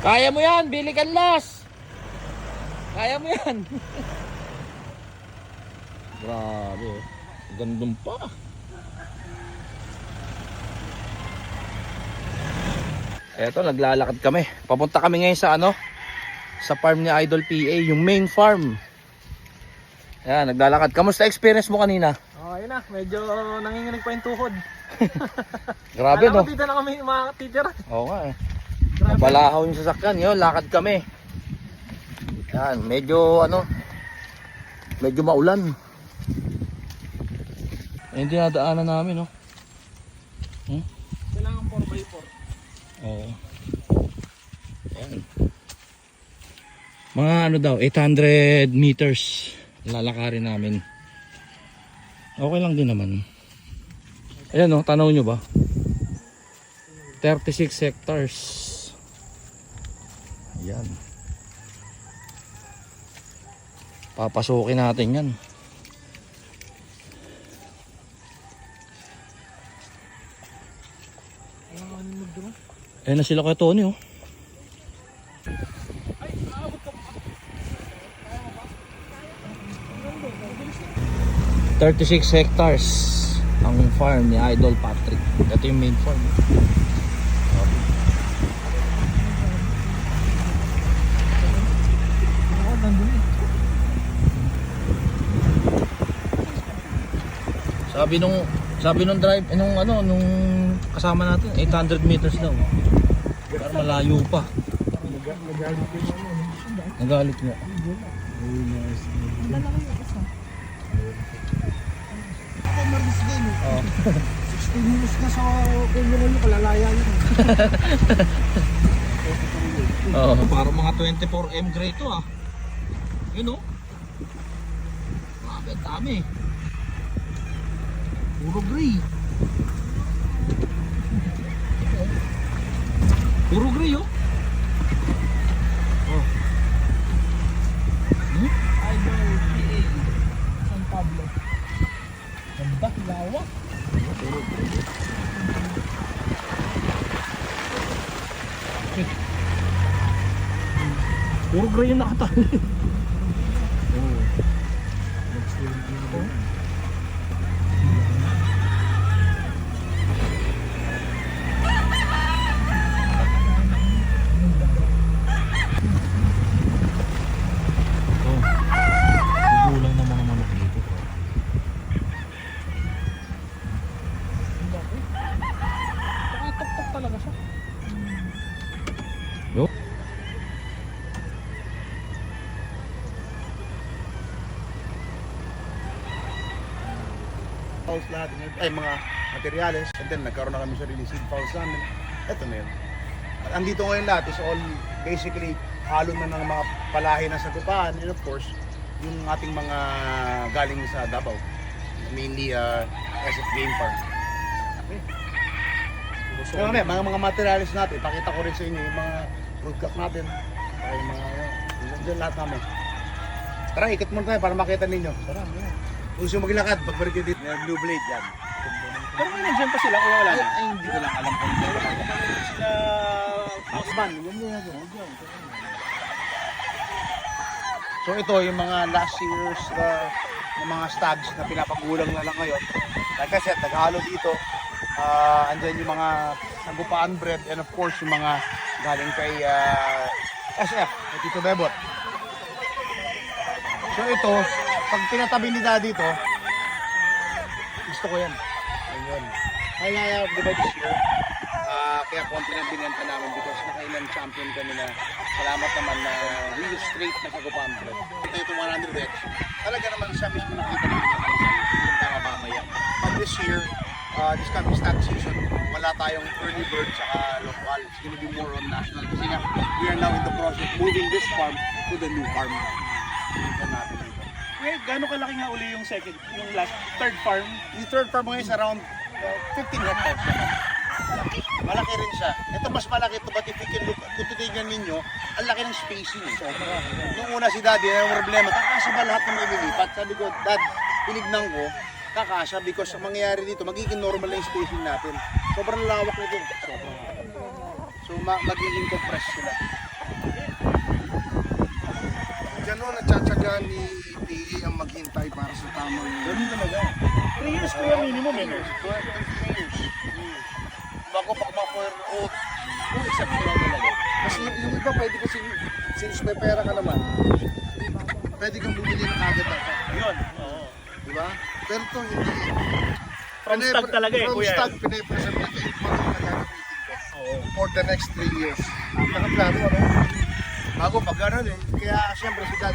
Kaya mo yan, Billy Canlas. Kaya mo yan. Grabe oh. Gandun pa. Eto, naglalakad kami. Papunta kami ngayon sa ano? Sa farm ni Idol PA, yung main farm. Ayan, naglalakad. Kamusta experience mo kanina? Ayun na, medyo nanginginig pa yung tuhod. Grabe no? Dito na kami mga teacher. Oo nga eh. Nabalahaw yung sasakyan. Yun, lakad kami. Yan, medyo ano, medyo maulan. Ayun, dinadaanan namin no. Kailangan 4x4. Oo. Ayan. Mga ano daw, 800 meters lalakarin namin. Okay lang din naman. Ayan no, tanaw nyo ba? 36 hectares. Ayan. Papasukin natin yan. Ayan na sila kay Tony oh. ...36 hectares ang farm ni Idol Patrick. Ito yung main farm. Sabi nung drive, nung kasama natin, 800 meters daw. Pero malayo pa. Nagalit nga. Oh. 16 minutes na sa kulungan nyo, kalalaya nyo. Oh, parang mga 24M gray to ah. Yun oh. Grabe, dami. Puro gray. Puro gray oh. Oh. Idol PA San Pablo. Ganda, lawak. Puro gray yung nakatali. Gulang ng mga manok dito. Nakatok-tok talaga siya. Yo. House lahat ay mga materyales, and then nagkaroon na kami sarili seed house namin. Ito na yun. At andito ngayon lahat is all basically halo na ng mga palahi ng sagupaan, and of course yung ating mga galing sa Davao, mainly SF Game Farm. Okay. So, mga materyales natin, pakita ko rin sa inyo yung mga fruit cup natin, ay mga dyan lahat namin. Tara, ikot muna tayo para makita ninyo. Tara, yeah. Kung gusto maglakad, pagbalik nyo dito, may blue blade yan. Pero may nandiyan pa sila o wala na? Ay, hindi ko lang alam kung sila husband. So ito yung mga last years na mga stags na pinapagulang na lang ngayon. Like I said, naghalo dito. Andyan yung mga sagupaan bread, and of course yung mga galing kay SF, kay Tito Bebot. So ito, pag pinatabi ni Daddy ito, gusto ko yan. Ayun. Kaya di ba this year, kaya konti na binenta namin because nakailan champion kami na salamat naman na really straight na sagupaan bread. Ito yung 100x. Talaga naman siya mismo nakita namin yung tama mamaya. But this year, this coming stock season, wala tayong early bird saka local. It's gonna be more on national. Kasi nga, we are now in the process of moving this farm to the new farm. Ito natin ito. Wait, gaano kalaki nga uli yung third farm? Yung third farm ngayon is around 15 hectares naman. Malaki rin siya. Ito mas malaki ito, but if you can look, kung titignan ninyo, ang laki ng spacing. Nung una si Daddy, yung problema, kakasya ba lahat ng ililipat? Sabi ko, Dad, tinignan ko, kakasya because ang mangyayari dito, magiging normal na yung spacing natin. Sobrang lawak nito. So magiging compressed sila. Ganon natsatsaga ni PA ang maghintay para sa tamang Ganun talaga. 3 years kuya minimum eh. no? 3 years. Bago pa ma-for oath, accept ko lang talaga. Kasi yung iba pwede kasi, since may pera ka naman, pwede kang bumili ng agad dapat. Yun. Oo. Diba? Pero ito hindi. From stock talaga eh, From kuya. stock, pinapresent natin yung mga gagamitin ko Oo. for the next 3 years. Nakaplano, ano? Bago pag ganun eh. Kaya siyempre si Dad,